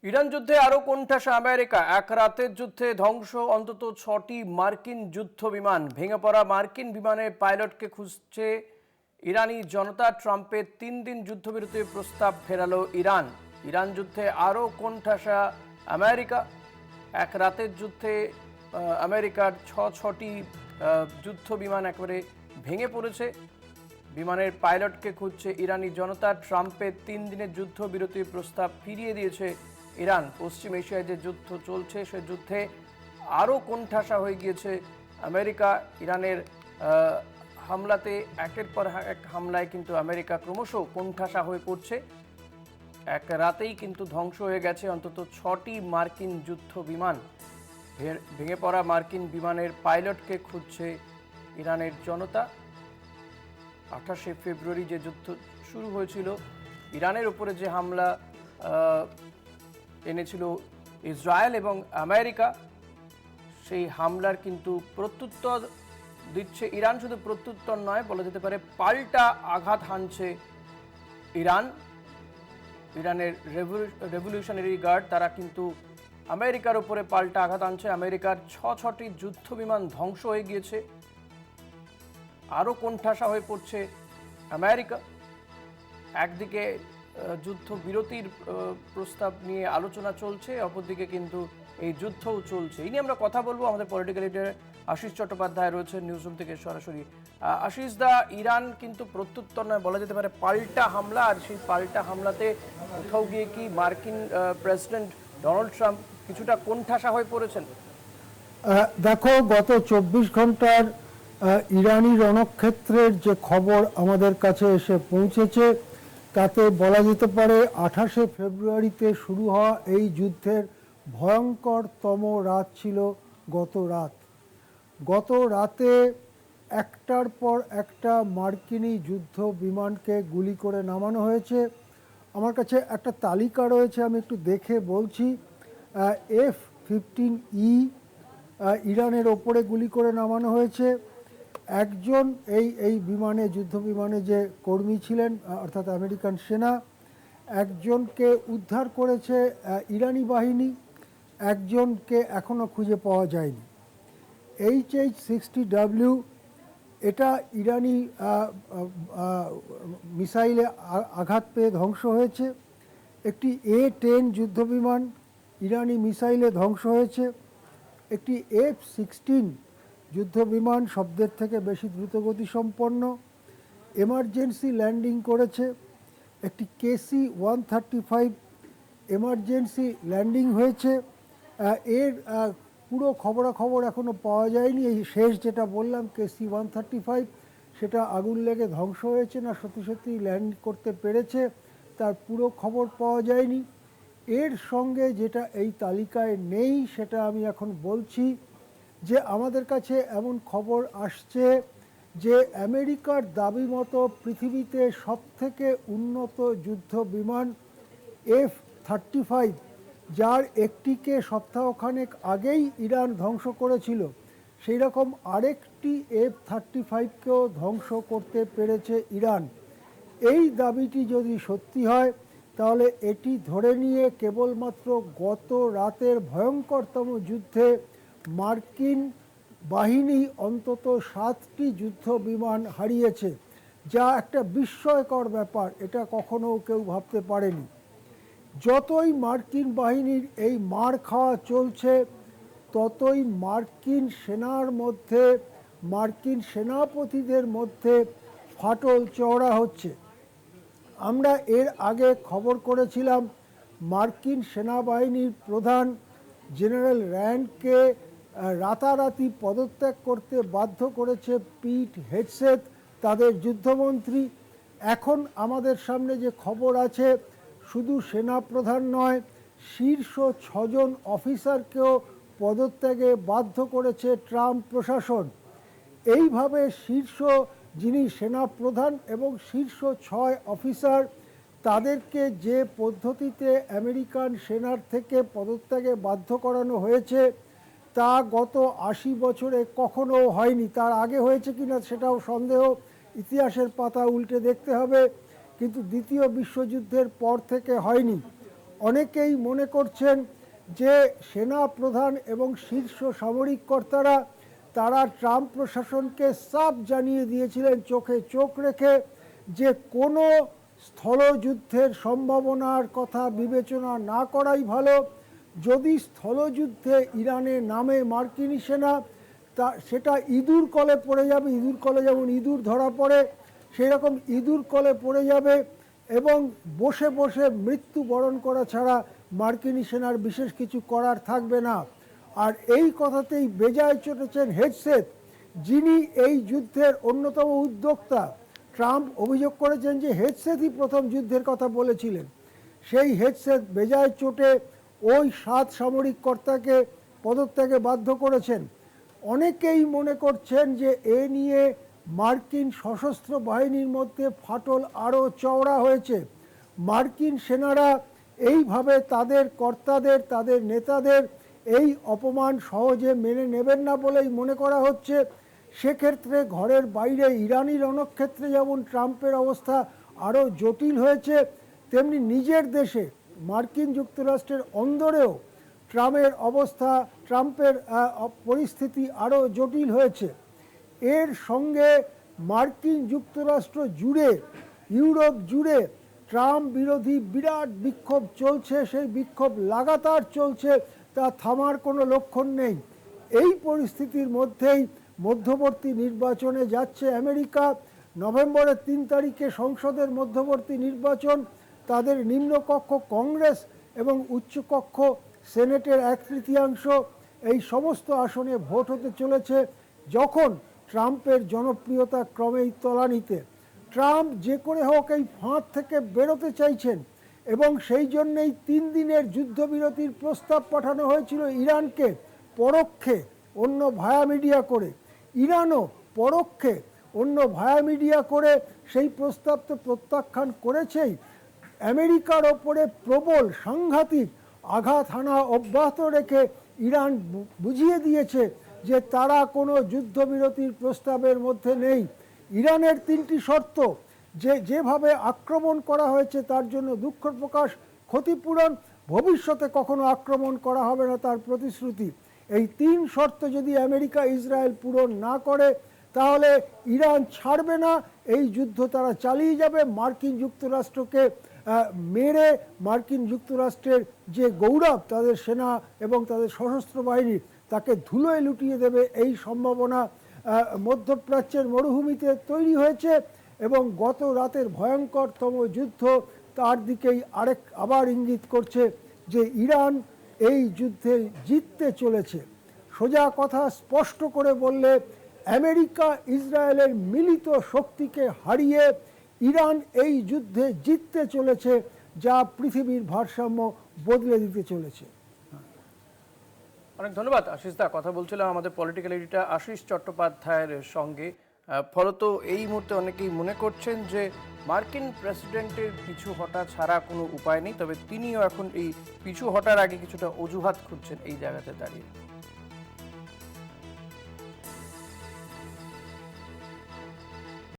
Iran যুদ্ধে আরো কোণঠাসা আমেরিকা। এক রাতের যুদ্ধে ধ্বংস অন্তত 6টি মার্কিন যুদ্ধ বিমান। ভেঙে পড়া মার্কিন বিমানের পাইলটকে খুঁজছে ইরানি জনতা। ট্রাম্পের 3 দিন যুদ্ধবিরতির প্রস্তাব ফেরালো ইরান। ইরান যুদ্ধে আরো কোণঠাসা আমেরিকা। এক রাতের যুদ্ধে আমেরিকার ছটি যুদ্ধ বিমান একেবারে ভেঙে পড়েছে। বিমানের পাইলটকে খুঁজছে ইরানি জনতা। ট্রাম্পের 3 দিনের যুদ্ধবিরতির প্রস্তাব ফিরিয়ে দিয়েছে ইরান। পশ্চিম এশিয়ায় যে যুদ্ধ চলছে সে যুদ্ধে আরও কোণঠাসা হয়ে গিয়েছে আমেরিকা। ইরানের হামলাতে একের পর এক হামলায় কিন্তু আমেরিকা ক্রমশ কোণঠাসা হয়ে পড়ছে। এক রাতেই কিন্তু ধ্বংস হয়ে গেছে অন্তত 6টি মার্কিন যুদ্ধ বিমান। ভেঙে পড়া মার্কিন বিমানের পাইলটকে খুঁজছে ইরানের জনতা। 28শে ফেব্রুয়ারি যে যুদ্ধ শুরু হয়েছিল, ইরানের উপরে যে হামলা এনেছিল ইসরায়েল এবং আমেরিকা, সেই হামলার কিন্তু প্রত্যুত্তর দিচ্ছে ইরান। শুধু প্রত্যুত্তর নয়, বলা যেতে পারে পাল্টা আঘাত হানছে ইরান। ইরানের রেভলিউশনারি গার্ড তারা কিন্তু আমেরিকার উপরে পাল্টা আঘাত আনছে। আমেরিকার ছটি যুদ্ধ বিমান ধ্বংস হয়ে গিয়েছে। আরও কোণঠাসা হয়ে পড়ছে আমেরিকা। একদিকে যুদ্ধবিরতির প্রস্তাব নিয়ে আলোচনা চলছে, অপরদিকে কিন্তু এই যুদ্ধও চলছে। এই নিয়ে আমরা কথা বলবো। আমাদের পলিটিক্যাল লিডার আশিস চট্টোপাধ্যায় রয়েছে নিউজরুম থেকে সরাসরি। আশিস দা, ইরান কিন্তু প্রত্যুত্তর নয়, বলা যেতে পারে পাল্টা হামলা। আর সেই পাল্টা হামলাতে কোথাও গিয়ে কি মার্কিন প্রেসিডেন্ট ডোনাল্ড ট্রাম্প কিছুটা কোণঠাসা হয়ে পড়েছেন? দেখো, গত 24 ঘন্টার ইরানি রণক্ষেত্রের যে খবর আমাদের কাছে এসে পৌঁছেছে, তাতে বলা যেতে পারে 28শে ফেব্রুয়ারিতে শুরু হওয়া এই যুদ্ধের ভয়ঙ্করতম রাত ছিল গত রাত। গত রাতে একটার পর একটা মার্কিনী যুদ্ধ বিমানকে গুলি করে নামানো হয়েছে। আমার কাছে একটা তালিকা রয়েছে, আমি একটু দেখে বলছি। F-15E ইরানের ওপরে গুলি করে নামানো হয়েছে। একজন এই বিমানে, যুদ্ধ বিমানে যে কর্মী ছিলেন, অর্থাৎ আমেরিকান সেনা, একজনকে উদ্ধার করেছে ইরানি বাহিনী, একজনকে এখনও খুঁজে পাওয়া যায়নি। HH-60W এটা ইরানি মিসাইলে আঘাত পেয়ে ধ্বংস হয়েছে। একটি A-10 যুদ্ধবিমান ইরানি মিসাইলে ধ্বংস হয়েছে। একটি F-16 যুদ্ধবিমান, শব্দের থেকে বেশি দ্রুতগতি সম্পন্ন, এমার্জেন্সি ল্যান্ডিং করেছে। একটি KC-135 এমার্জেন্সি ল্যান্ডিং হয়েছে। এর পুরো খবরাখবর এখনও পাওয়া যায়নি। এই শেষ যেটা বললাম KC-135, সেটা আগুন লেগে ধ্বংস হয়েছে না সত্যি সত্যি ল্যান্ড করতে পেরেছে, তার পুরো খবর পাওয়া যায়নি। এর সঙ্গে যেটা এই তালিকায় নেই সেটা আমি এখন বলছি, যে আমাদের কাছে এমন খবর আসছে যে আমেরিকার দাবি মতো পৃথিবীতে সবথেকে উন্নত যুদ্ধ বিমান F-35, যার একটিকে সপ্তাহখানেক আগেই ইরান ধ্বংস করেছিল, সেই রকম আরেকটি F-35কেও ধ্বংস করতে পেরেছে ইরান। এই দাবিটি যদি সত্যি হয়, তাহলে এটি ধরে নিয়ে কেবলমাত্র গত রাতের ভয়ঙ্করতম যুদ্ধে মার্কিন বাহিনী অন্তত 7টি যুদ্ধ বিমান হারিয়েছে, যা একটা বিস্ময়কর ব্যাপার। এটা কখনো কেউ ভাবতে পারেনি। যতই মার্কিন বাহিনীর এই মার খাওয়া চলছে, ততই মার্কিন সেনার মধ্যে, মার্কিন সেনাপতিদের মধ্যে ফাটল চওড়া হচ্ছে। আমরা এর আগে খবর করেছিলাম মার্কিন সেনাবাহিনীর প্রধান জেনারেল র্যান্ডকে রাতারাতি পদত্যাগ করতে বাধ্য করেছে পিট হেগসেথ, তাদের যুদ্ধমন্ত্রী। এখন আমাদের সামনে যে খবর আছে, শুধু সেনাপ্রধান নয়, শীর্ষ 6জন অফিসারকেও পদত্যাগে বাধ্য করেছে ট্রাম্প প্রশাসন। এইভাবে শীর্ষ যিনি সেনাপ্রধান এবং শীর্ষ 6 অফিসার, তাদেরকে যে পদ্ধতিতে আমেরিকান সেনার থেকে পদত্যাগে বাধ্য করানো হয়েছে, তা গত 80 বছরে কখনো হয়নি। তার আগে হয়েছে কিনা সেটাও সন্দেহ, ইতিহাসের পাতা উল্টে দেখতে হবে, কিন্তু দ্বিতীয় বিশ্বযুদ্ধের পর থেকে হয়নি। অনেকেই মনে করছেন যে সেনা প্রধান এবং শীর্ষ সামরিক কর্তারা তারা ট্রাম্প প্রশাসনকে সাফ জানিয়ে দিয়েছিলেন চোখে চোখ রেখে যে কোনো স্থলযুদ্ধের সম্ভাবনার কথা বিবেচনা না করাই ভালো। যদি স্থলযুদ্ধে ইরানে নামে মার্কিনী সেনা, তা সেটা ইঁদুর কলে পড়ে যাবে। ইঁদুর কলে যেমন ইঁদুর ধরা পড়ে, সেই রকম ইঁদুর কলে পড়ে যাবে এবং বসে বসে মৃত্যুবরণ করা ছাড়া মার্কিনী সেনার বিশেষ কিছু করার থাকবে না। আর এই কথাতেই বেজায় চটেছেন হেডসেথ, যিনি এই যুদ্ধের অন্যতম উদ্যোক্তা। ট্রাম্প অভিযোগ করেছেন যে হেডসেথই প্রথম যুদ্ধের কথা বলেছিলেন। সেই হেডসেথ বেজায় চোটে ওই 7 সামরিক কর্তাকে পদত্যাগে বাধ্য করেছেন। অনেকেই মনে করছেন যে এ নিয়ে মার্কিন সশস্ত্র বাহিনীর মধ্যে ফাটল আরও চওড়া হয়েছে। মার্কিন সেনারা এইভাবে তাদের কর্তাদের, তাদের নেতাদের এই অপমান সহজে মেনে নেবেন না বলেই মনে করা হচ্ছে। সেক্ষেত্রে ঘরের বাইরে ইরানি রণক্ষেত্রে যেমন ট্রাম্পের অবস্থা আরও জটিল হয়েছে, তেমনি নিজের দেশে মার্কিন যুক্তরাষ্ট্রের অন্দরেও ট্রাম্পের পরিস্থিতি আরও জটিল হয়েছে। এর সঙ্গে মার্কিন যুক্তরাষ্ট্র জুড়ে, ইউরোপ জুড়ে ট্রাম্প বিরোধী বিরাট বিক্ষোভ চলছে। সেই বিক্ষোভ লাগাতার চলছে, তা থামার কোনো লক্ষণ নেই। এই পরিস্থিতির মধ্যেই মধ্যবর্তী নির্বাচনে যাচ্ছে আমেরিকা। নভেম্বরের 3 তারিখে সংসদের মধ্যবর্তী নির্বাচন। তাদের নিম্নকক্ষ কংগ্রেস এবং উচ্চকক্ষ সেনেটের 1/3 এই সমস্ত আসনে ভোট হতে চলেছে। যখন ট্রাম্পের জনপ্রিয়তা ক্রমেই তলানিতে, ট্রাম্প যে করে হোক এই ফাঁদ থেকে বেরোতে চাইছেন এবং সেই জন্যেই 3 দিনের যুদ্ধবিরতির প্রস্তাব পাঠানো হয়েছিল ইরানকে, পরোক্ষে অন্য ভায়া মিডিয়া করে। ইরানও পরোক্ষে অন্য ভায়া মিডিয়া করে সেই প্রস্তাব তো প্রত্যাখ্যান করেছেই। আমেরিকার ওপরে প্রবল সাংঘাতিক আঘাত হানা অব্যাহত রেখে ইরান বুঝিয়ে দিয়েছে যে তারা কোনো যুদ্ধবিরতির প্রস্তাবের মধ্যে নেই। ইরানের 3টি শর্ত, যেভাবে আক্রমণ করা হয়েছে তার জন্য দুঃখ প্রকাশ, ক্ষতিপূরণ, ভবিষ্যতে কখনো আক্রমণ করা হবে না তার প্রতিশ্রুতি। এই 3 শর্ত যদি আমেরিকা ইসরায়েল পূরণ না করে তাহলে ইরান ছাড়বে না, এই যুদ্ধ তারা চালিয়ে যাবে। মার্কিন যুক্তরাষ্ট্রকে মেরে মার্কিন যুক্তরাষ্ট্রের যে গৌরব তাদের সেনা এবং তাদের সশস্ত্র বাহিনী, তাকে ধুলোয় লুটিয়ে দেবে এই সম্ভাবনা মধ্যপ্রাচ্যের মরুভূমিতে তৈরি হয়েছে। এবং গত রাতের ভয়ঙ্করতম যুদ্ধ তার দিকেই আবার ইঙ্গিত করছে যে ইরান এই যুদ্ধে জিততে চলেছে। সোজা কথা স্পষ্ট করে বললে, আমেরিকা ইসরায়েলের মিলিত শক্তিকে হারিয়ে ইরান এই যুদ্ধে জিততে চলেছে, যা পৃথিবীর ভারসাম্য বদলে দিতে চলেছে। অনেক ধন্যবাদ আশিস দা। কথা বলছিলাম আমাদের পলিটিক্যাল এডিটর আশিস চট্টোপাধ্যায়ের সঙ্গে। ফলত এই মুহূর্তে অনেকেই মনে করছেন যে মার্কিন প্রেসিডেন্টের পিছু হটা ছাড়া কোনো উপায় নেই, তবে তিনিও এখন এই পিছু হটার আগে কিছুটা অজুহাত খুঁজছেন এই জায়গাতে দাঁড়িয়ে।